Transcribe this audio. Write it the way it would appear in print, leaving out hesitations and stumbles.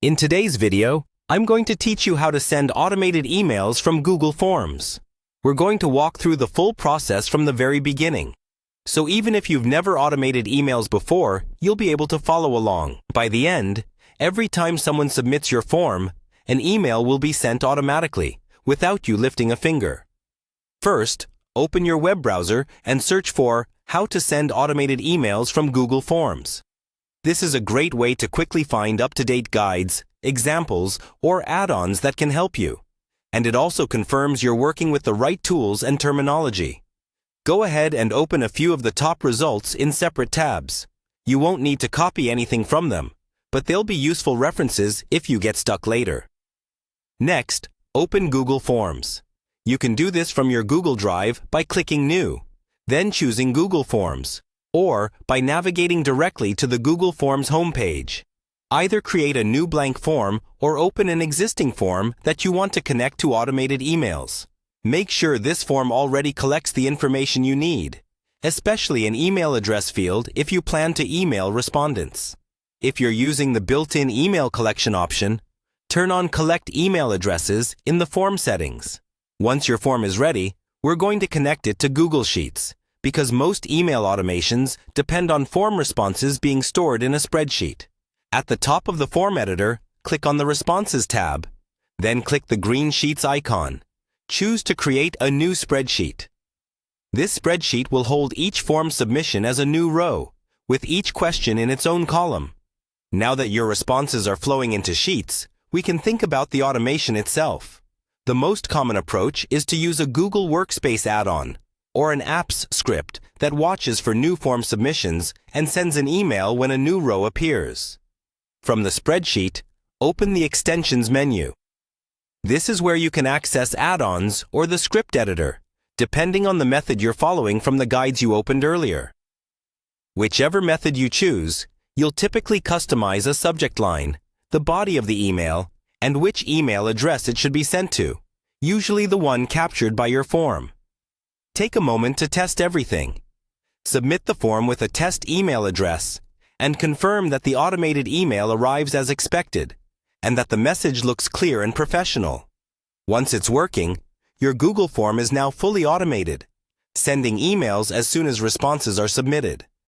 In today's video, I'm going to teach you how to send automated emails from Google Forms. We're going to walk through the full process from the very beginning. So even if you've never automated emails before, you'll be able to follow along. By the end, every time someone submits your form, an email will be sent automatically, without you lifting a finger. First, open your web browser and search for How to Send Automated Emails from Google Forms. This is a great way to quickly find up-to-date guides, examples, or add-ons that can help you. And it also confirms you're working with the right tools and terminology. Go ahead and open a few of the top results in separate tabs. You won't need to copy anything from them, but they'll be useful references if you get stuck later. Next, open Google Forms. You can do this from your Google Drive by clicking New, then choosing Google Forms, or by navigating directly to the Google Forms homepage. Either create a new blank form or open an existing form that you want to connect to automated emails. Make sure this form already collects the information you need, especially an email address field if you plan to email respondents. If you're using the built-in email collection option, turn on Collect Email Addresses in the form settings. Once your form is ready, we're going to connect it to Google Sheets, because most email automations depend on form responses being stored in a spreadsheet. At the top of the form editor, click on the Responses tab. Then click the green Sheets icon. Choose to create a new spreadsheet. This spreadsheet will hold each form submission as a new row, with each question in its own column. Now that your responses are flowing into Sheets, we can think about the automation itself. The most common approach is to use a Google Workspace add-on, or an apps script that watches for new form submissions and sends an email when a new row appears. From the spreadsheet, open the Extensions menu. This is where you can access add-ons or the script editor, depending on the method you're following from the guides you opened earlier. Whichever method you choose, you'll typically customize a subject line, the body of the email, and which email address it should be sent to, usually the one captured by your form. Take a moment to test everything. Submit the form with a test email address and confirm that the automated email arrives as expected and that the message looks clear and professional. Once it's working, your Google form is now fully automated, sending emails as soon as responses are submitted.